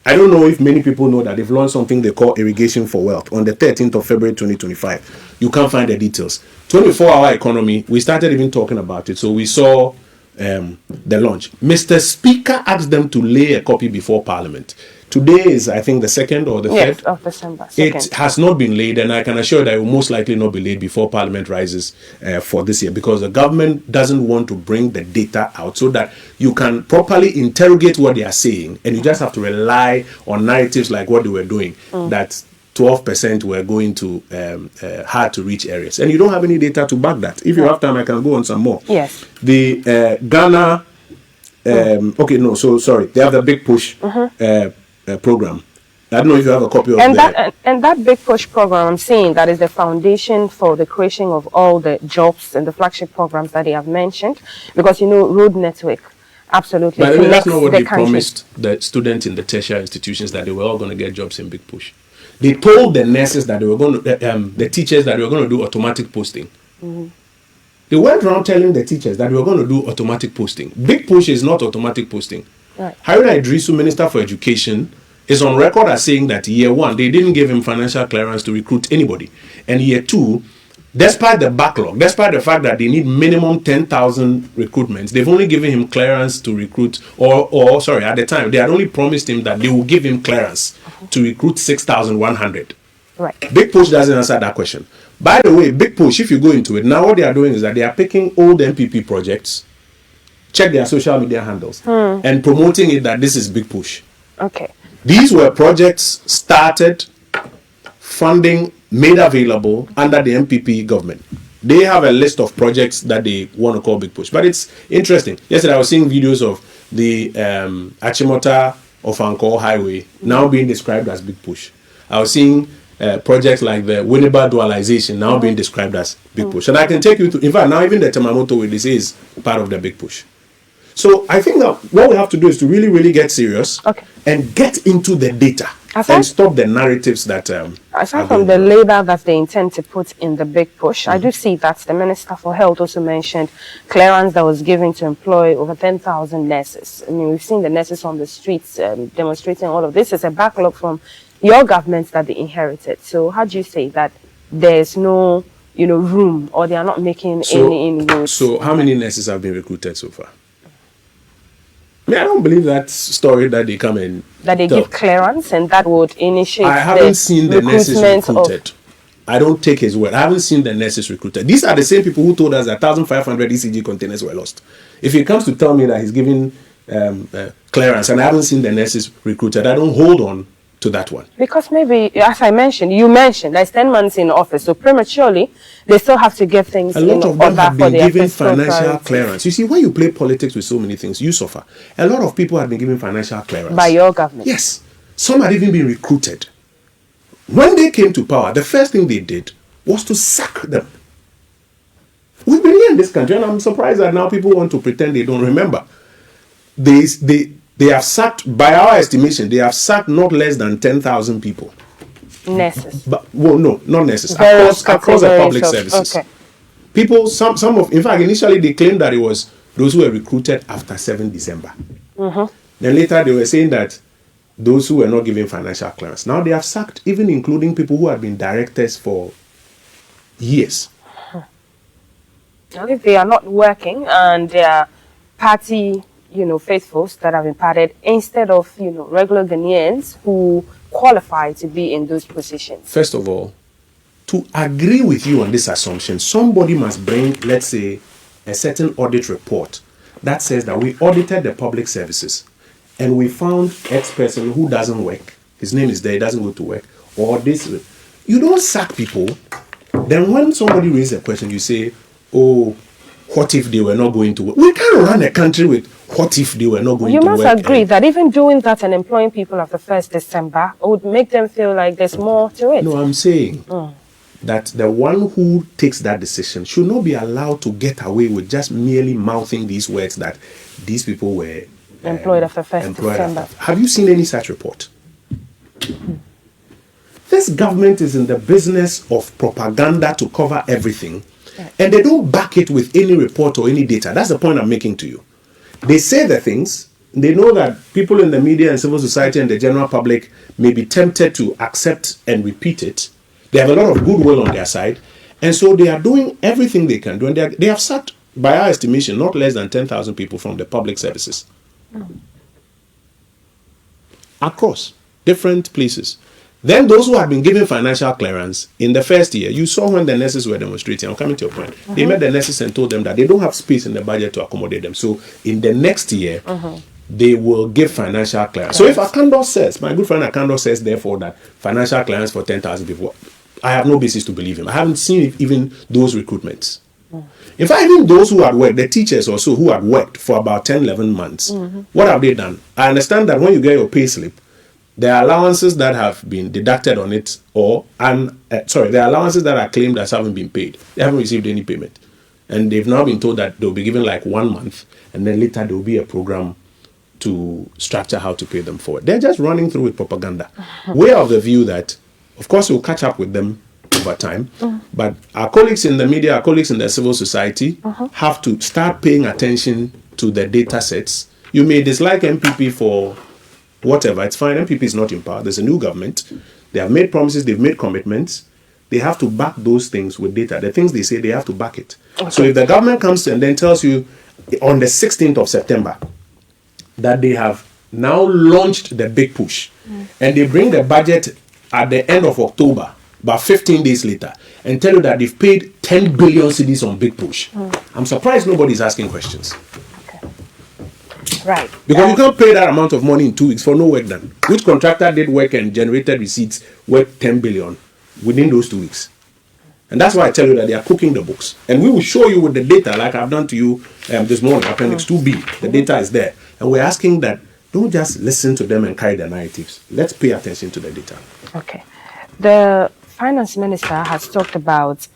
I don't know if many people know that they've launched something they call Irrigation for Wealth on the 13th of February 2025. You can't find the details. 24-hour economy, we started even talking about it. So we saw the launch. Mr. Speaker asked them to lay a copy before Parliament. Today is, I think, the 2nd or the 3rd of December. It has not been laid, and I can assure that it will most likely not be laid before Parliament rises for this year, because the government doesn't want to bring the data out so that you can properly interrogate what they are saying, and you just have to rely on narratives like what they were doing, that 12% were going to hard to reach areas. And you don't have any data to back that. If you have time, I can go on some more. Yes. The Ghana, they have the Big Push program. I don't know if you have a copy of that. And that Big Push program, I'm saying that is the foundation for the creation of all the jobs and the flagship programs that they have mentioned. Because, road network, absolutely. But that's not what they promised the students in the tertiary institutions, that they were all going to get jobs in Big Push. They told the nurses that they were going to, the teachers that they were going to do automatic posting. They went around telling the teachers that we were going to do automatic posting. Big Push is not automatic posting. Right. Haruna Idrisu, Minister for Education, is on record as saying that year one, they didn't give him financial clearance to recruit anybody. And year two, despite the backlog, despite the fact that they need minimum 10,000 recruitments, they've only given him clearance to recruit, or sorry, at the time, they had only promised him that they will give him clearance to recruit 6,100. Right. Big Push doesn't answer that question. By the way, Big Push, if you go into it, now what they are doing is that they are picking old MPP projects, check their social media handles, and promoting it that this is Big Push. Okay. These were projects started, funding made available under the MPP government. They have a list of projects that they want to call Big Push. But it's interesting. Yesterday I was seeing videos of the Achimota of Angkor Highway now being described as Big Push. I was seeing projects like the Winneba Dualization now being described as Big Push. And I can take you to, in fact, now even the Temamoto way, this is part of the Big Push. So I think that what we have to do is to really, really get serious and get into the data and stop the narratives that... aside from the labor that they intend to put in the Big Push, I do see that the Minister for Health also mentioned clearance that was given to employ over 10,000 nurses. I mean, we've seen the nurses on the streets demonstrating all of this. It's a backlog from your government that they inherited. So how do you say that there's no, room, or they are not making any inroads? So how many nurses have been recruited so far? I don't believe that story that they come in. That they give clearance and that would initiate. I haven't seen the nurses recruited. I don't take his word. I haven't seen the nurses recruited. These are the same people who told us that 1,500 ECG containers were lost. If he comes to tell me that he's giving clearance and I haven't seen the nurses recruited, I don't hold on to that one. Because maybe, as I mentioned, there's 10 months in office, so prematurely, they still have to get things in order. A lot of them have been given financial clearance. You see, when you play politics with so many things, you suffer. A lot of people have been given financial clearance. By your government? Yes. Some had even been recruited. When they came to power, the first thing they did was to sack them. We've been here in this country, and I'm surprised that now people want to pretend they don't remember. They have sacked, by our estimation, they have sacked not less than 10,000 people. Nurses? No, not nurses. Across the public services. Okay. People, in fact, initially they claimed that it was those who were recruited after 7 December. Then later they were saying that those who were not given financial clearance. Now they have sacked, even including people who had been directors for years. And if they are not working and they are party faithfuls that have been parted instead of, regular Ghanaians who qualify to be in those positions? First of all, to agree with you on this assumption, somebody must bring, let's say, a certain audit report that says that we audited the public services and we found X person who doesn't work. His name is there, he doesn't go to work. Or this. You don't sack people. Then when somebody raises a question, you say, oh, what if they were not going to work? We can't run a country with what if they were not going to work. You must agree that even doing that and employing people after 1st December would make them feel like there's more to it. No, I'm saying that the one who takes that decision should not be allowed to get away with just merely mouthing these words that these people were employed after 1st December. Have you seen any such report? This government is in the business of propaganda to cover everything. And they don't back it with any report or any data. That's the point I'm making to you. They say the things. They know that people in the media and civil society and the general public may be tempted to accept and repeat it. They have a lot of goodwill on their side. And so they are doing everything they can do. And they have sacked, by our estimation, not less than 10,000 people from the public services. Across different places. Then those who had been given financial clearance in the first year, you saw when the nurses were demonstrating, I'm coming to your point, they met the nurses and told them that they don't have space in the budget to accommodate them. So in the next year, they will give financial clearance. So if Akando says, my good friend Akando says, therefore, that financial clearance for 10,000 people, I have no basis to believe him. I haven't seen even those recruitments. In fact, even those who had worked, the teachers also who had worked for about 10, 11 months, what have they done? I understand that when you get your pay slip, there are allowances that have been deducted on it, there are allowances that are claimed as having been paid. They haven't received any payment. And they've now been told that they'll be given like 1 month, and then later there will be a program to structure how to pay them forward. They're just running through with propaganda. We're of the view that, of course, we'll catch up with them over time, but our colleagues in the media, our colleagues in the civil society have to start paying attention to the data sets. You may dislike MPP for whatever, it's fine. MPP is not in power. There's a new government. They have made promises. They've made commitments. They have to back those things with data. The things they say, they have to back it. Okay. So if the government comes and then tells you on the 16th of September that they have now launched the big push, and they bring the budget at the end of October, about 15 days later, and tell you that they've paid 10 billion cedis on big push, I'm surprised nobody's asking questions. Okay. Right. Because you can't pay that amount of money in 2 weeks for no work done. Which contractor did work and generated receipts worth 10 billion within those 2 weeks? And that's why I tell you that they are cooking the books. And we will show you with the data, like I've done to you this morning, Appendix 2B. The data is there. And we're asking that don't just listen to them and carry their narratives. Let's pay attention to the data. Okay. The finance minister has talked about,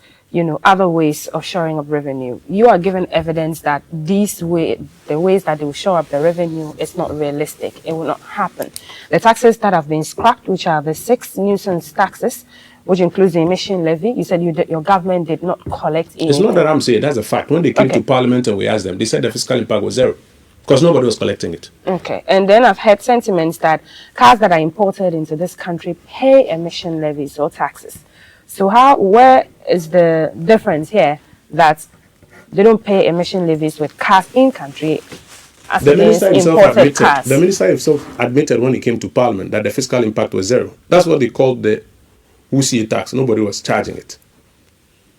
other ways of shoring up revenue. You are given evidence that the ways that they will shore up the revenue is not realistic. It will not happen. The taxes that have been scrapped, which are the 6 nuisance taxes, which includes the emission levy, you said your government did not collect anything. It's not that I'm saying, that's a fact. When they came to Parliament and we asked them, they said the fiscal impact was 0 because nobody was collecting it. Okay. And then I've heard sentiments that cars that are imported into this country pay emission levies or taxes. So where is the difference here that they don't pay emission levies with cars in country as against imported cars? The minister himself admitted when he came to Parliament that the fiscal impact was 0. That's what they called the WUSI tax. Nobody was charging it.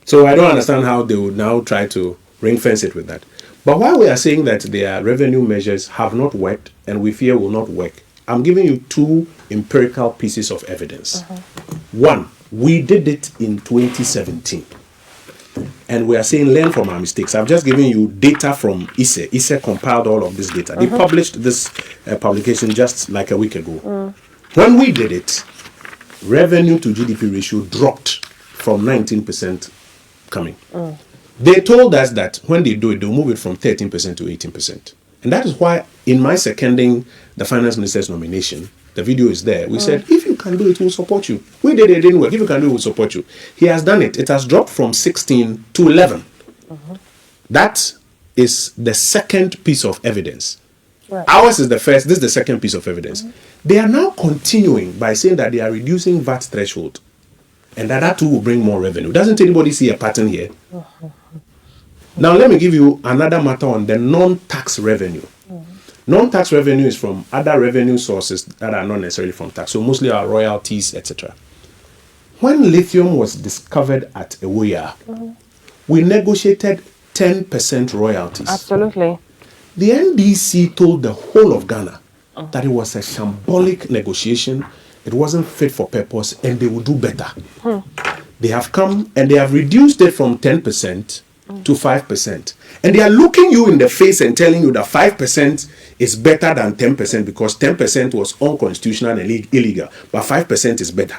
So I don't understand how they would now try to ring fence it with that. But while we are saying that their revenue measures have not worked and we fear will not work, I'm giving you 2 empirical pieces of evidence. One, we did it in 2017. And we are saying learn from our mistakes. I've just given you data from EC. EC compiled all of this data. They published this publication just like a week ago. When we did it, revenue to GDP ratio dropped from 19% coming. They told us that when they do it, they'll move it from 13% to 18%. And that is why in my seconding the finance minister's nomination, the video is there. We said, if you can do it, we'll support you. We did it, didn't work. If you can do it, we'll support you. He has done it. It has dropped from 16 to 11. That is the second piece of evidence. Right. Ours is the first. This is the second piece of evidence. They are now continuing by saying that they are reducing VAT threshold. And that too will bring more revenue. Doesn't anybody see a pattern here? Now let me give you another matter on the non-tax revenue. Non-tax revenue is from other revenue sources that are not necessarily from tax. So mostly our royalties, etc. When lithium was discovered at Ewoya, we negotiated 10% royalties. Absolutely. The NDC told the whole of Ghana that it was a shambolic negotiation, it wasn't fit for purpose, and they would do better. They have come and they have reduced it from 10% to 5%. And they are looking you in the face and telling you that 5% is better than 10% because 10% was unconstitutional and illegal, but 5% is better.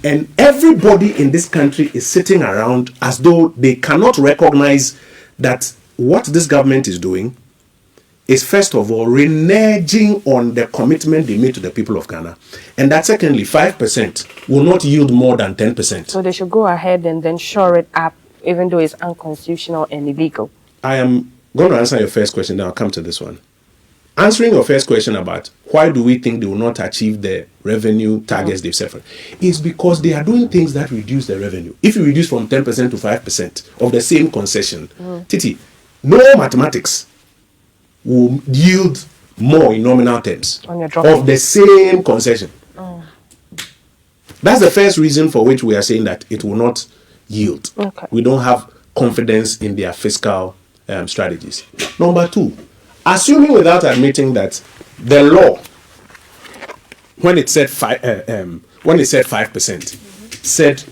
And everybody in this country is sitting around as though they cannot recognize that what this government is doing is first of all reneging on the commitment they made to the people of Ghana, and that secondly 5% will not yield more than 10%. So they should go ahead and then shore it up even though it's unconstitutional and illegal. I am going to answer your first question, then I'll come to this one. Answering your first question about why do we think they will not achieve the revenue targets they've set for, is because they are doing things that reduce the revenue. If you reduce from 10% to 5% of the same concession, Titi, no mathematics will yield more in nominal terms of the same concession. That's the first reason for which we are saying that it will not yield. We don't have confidence in their fiscal strategies. Number 2, assuming without admitting that the law, when it said 5%, said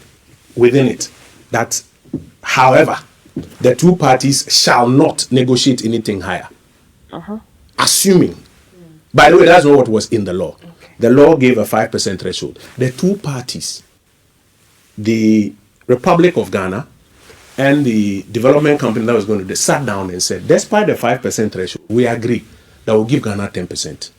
within it that, however, the 2 parties shall not negotiate anything higher. Assuming. By the way, that's not what was in the law. The law gave a 5% threshold. The 2 parties, the Republic of Ghana and the development company that was going to do, sat down and said, despite the 5% threshold, we agree that we'll give Ghana 10%.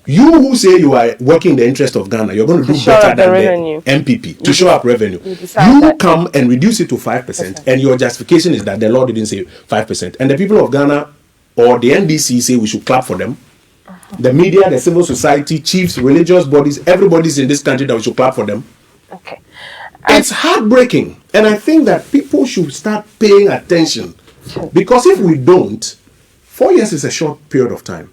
You who say you are working in the interest of Ghana, you're going to do better than the MPP to show up revenue. You come and reduce it to 5%, and your justification is that the law didn't say 5%. And the people of Ghana or the NDC say we should clap for them. The media, the civil society, chiefs, religious bodies, everybody's in this country that we should clap for them. Okay. It's heartbreaking. And I think that people should start paying attention. Because if we don't, 4 years is a short period of time.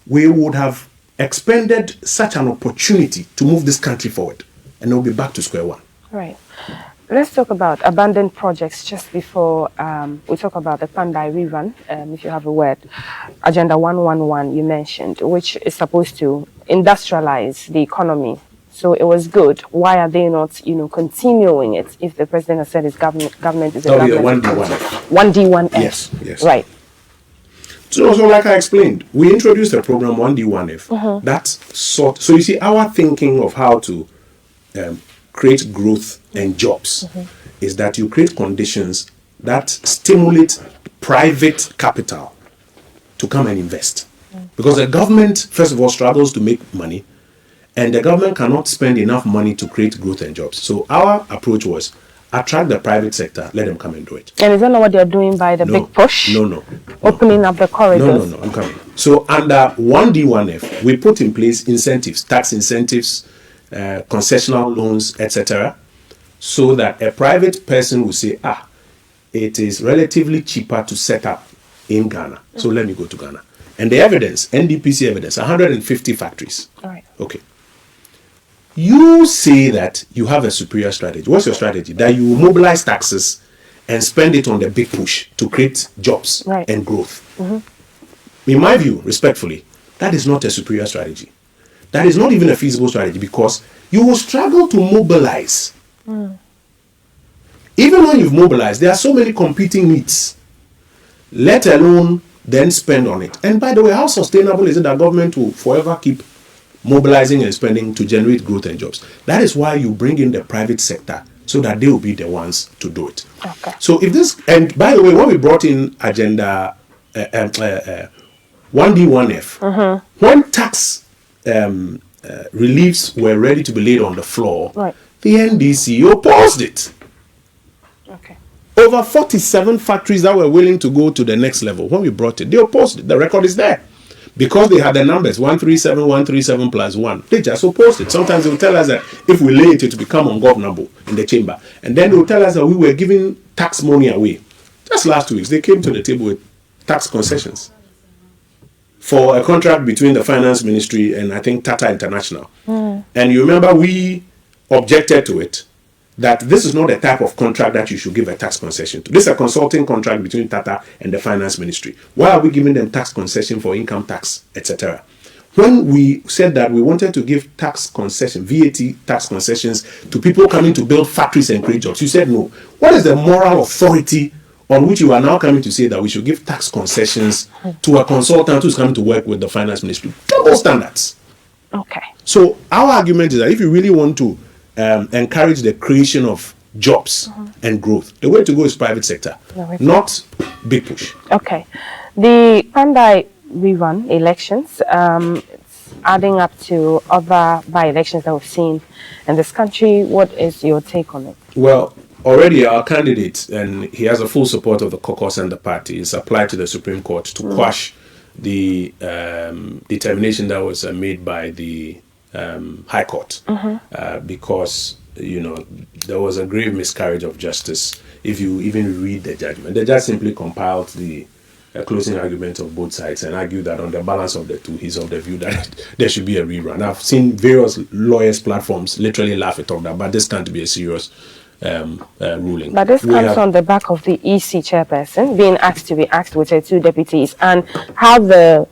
We would have expended such an opportunity to move this country forward. And we'll be back to square one. Right. Let's talk about abandoned projects just before we talk about the Pandai rerun, if you have a word. Agenda 111 you mentioned, which is supposed to industrialize the economy. So it was good. Why are they not, continuing it if the president has said his government is a government? 1D1F. 1D1F. Yes. Right. So like I explained, we introduced a program 1D1F. That's so you see, our thinking of how to create growth and jobs is that you create conditions that stimulate private capital to come and invest. Because the government, first of all, struggles to make money, and the government cannot spend enough money to create growth and jobs. So our approach was attract the private sector, let them come and do it. And is that not what they're doing by the big push? No. Opening up the corridors? No, I'm coming. So under 1D1F, we put in place incentives, tax incentives, concessional loans, etc., so that a private person will say, it is relatively cheaper to set up in Ghana. So let me go to Ghana. And the evidence, NDPC evidence, 150 factories. All right. Okay. You say that you have a superior strategy. What's your strategy? That you mobilize taxes and spend it on the big push to create jobs and growth. In my view, respectfully, that is not a superior strategy. That is not even a feasible strategy, because you will struggle to mobilize. Even when you've mobilized, there are so many competing needs, let alone then spend on it. And by the way, how sustainable is it that government will forever keep mobilizing and spending to generate growth and jobs? That is why you bring in the private sector, so that they will be the ones to do it. Okay. So if this, and by the way, when we brought in agenda 1D1F, when tax reliefs were ready to be laid on the floor, the NDC opposed it. Okay. Over 47 factories that were willing to go to the next level, when we brought it, they opposed it. The record is there. Because they had the numbers 137 plus 1, they just opposed it. Sometimes they will tell us that if we lay it, it will become ungovernable in the chamber. And then they will tell us that we were giving tax money away. Just last 2 weeks, they came to the table with tax concessions for a contract between the Finance Ministry and I think Tata International. And you remember we objected to it, that this is not the type of contract that you should give a tax concession to. This is a consulting contract between Tata and the Finance Ministry. Why are we giving them tax concession for income tax, etc.? When we said that we wanted to give tax concession, VAT tax concessions to people coming to build factories and create jobs, you said no. What is the moral authority on which you are now coming to say that we should give tax concessions to a consultant who's coming to work with the Finance Ministry? Double standards. Okay. So our argument is that if you really want to encourage the creation of jobs and growth, the way to go is private sector, not big push. Okay. The Pandai rerun elections, it's adding up to other by-elections that we've seen in this country. What is your take on it? Well, already our candidate, and he has the full support of the caucus and the party, is applied to the Supreme Court to quash the determination that was made by the High Court, because there was a grave miscarriage of justice. If you even read the judgment, the judge simply compiled the closing argument of both sides and argued that on the balance of the two, he's of the view that there should be a rerun. I've seen various lawyers' platforms literally laugh at all that, but this can't be a serious ruling. But this comes on the back of the EC chairperson being asked to be asked with her two deputies, and how the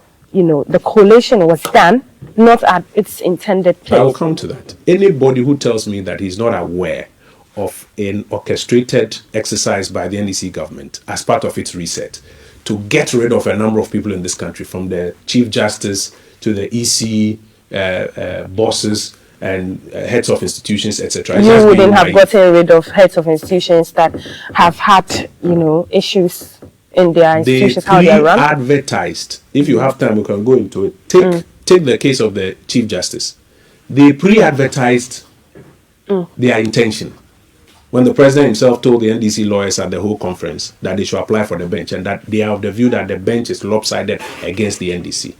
collation was done not at its intended place. I will come to that. Anybody who tells me that he's not aware of an orchestrated exercise by the NDC government as part of its reset to get rid of a number of people in this country, from the Chief Justice to the EC bosses and heads of institutions, etc. You wouldn't have gotten rid of heads of institutions that have had, issues in their institutions, how they are run. Advertised. If you have time, we can go into it. Take the case of the Chief Justice. They pre-advertised their intention when the president himself told the NDC lawyers at the whole conference that they should apply for the bench, and that they are of the view that the bench is lopsided against the NDC.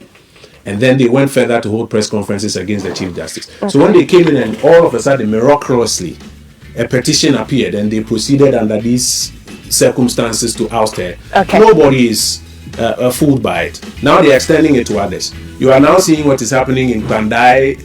And then they went further to hold press conferences against the Chief Justice. Okay. So when they came in and all of a sudden, miraculously, a petition appeared and they proceeded under these circumstances to oust her. Okay. Nobody is fooled by it. Now they are extending it to others. You are now seeing what is happening in Pandai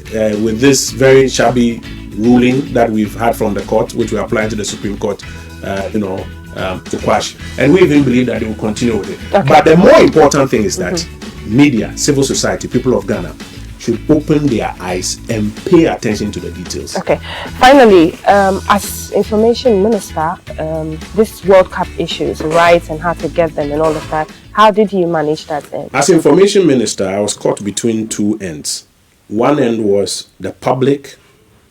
with this very shabby ruling that we've had from the court, which we are applying to the Supreme Court, to quash. And we even believe that they will continue with it. Okay. But the more important thing is that media, civil society, people of Ghana should open their eyes and pay attention to the details. Okay. Finally, as information minister, this World Cup issues, rights and how to get them and all of that, how did you manage that? As information minister, I was caught between two ends. One end was the public,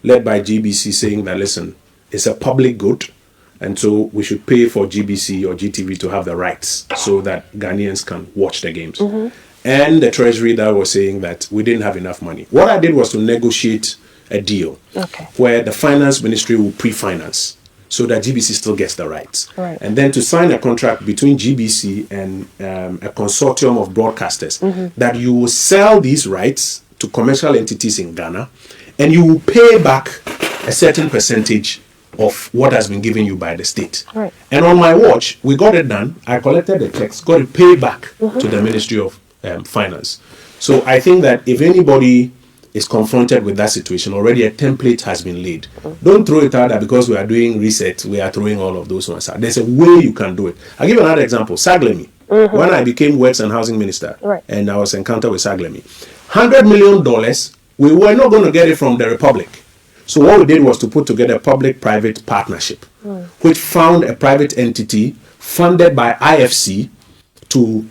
led by GBC, saying that, listen, it's a public good, and so we should pay for GBC or GTV to have the rights so that Ghanaians can watch the games. And the Treasury that was saying that we didn't have enough money. What I did was to negotiate a deal where the finance ministry will pre-finance so that GBC still gets the rights. Right. And then to sign a contract between GBC and a consortium of broadcasters that you will sell these rights to commercial entities in Ghana and you will pay back a certain percentage of what has been given you by the state. Right. And on my watch, we got it done. I collected the checks, got it paid back to the Ministry of Finance. So I think that if anybody is confronted with that situation, already a template has been laid. Don't throw it out there because we are doing research, we are throwing all of those ones out. There's a way you can do it. I'll give you another example. Saglemi. When I became Works and Housing Minister, and I was encountered with Saglemi, $100 million, we were not going to get it from the Republic. So what we did was to put together a public-private partnership, which found a private entity funded by IFC to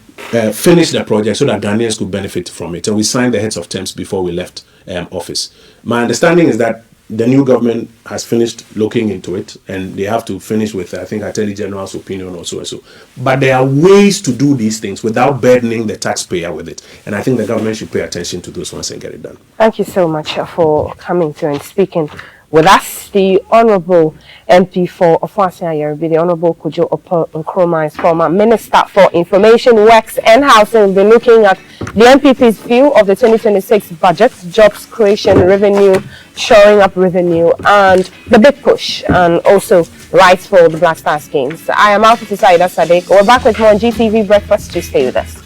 finish the project so that Ghanaians could benefit from it. And we signed the heads of terms before we left office. My understanding is that the new government has finished looking into it and they have to finish with, I think, Attorney General's opinion or so and so. But there are ways to do these things without burdening the taxpayer with it. And I think the government should pay attention to those ones and get it done. Thank you so much for coming to and speaking with us. The Honourable MP for Ofuasia-Yerebi, the Honourable Kojo Oppong Nkrumah, is former Minister for Information, Works and Housing. We'll be looking at the MPP's view of the 2026 budget, jobs creation, revenue, shoring up revenue, and the big push, and also rights for the Black Stars Games. I am Alpha Saida Sadiq. We're back with more on GTV Breakfast. To stay with us.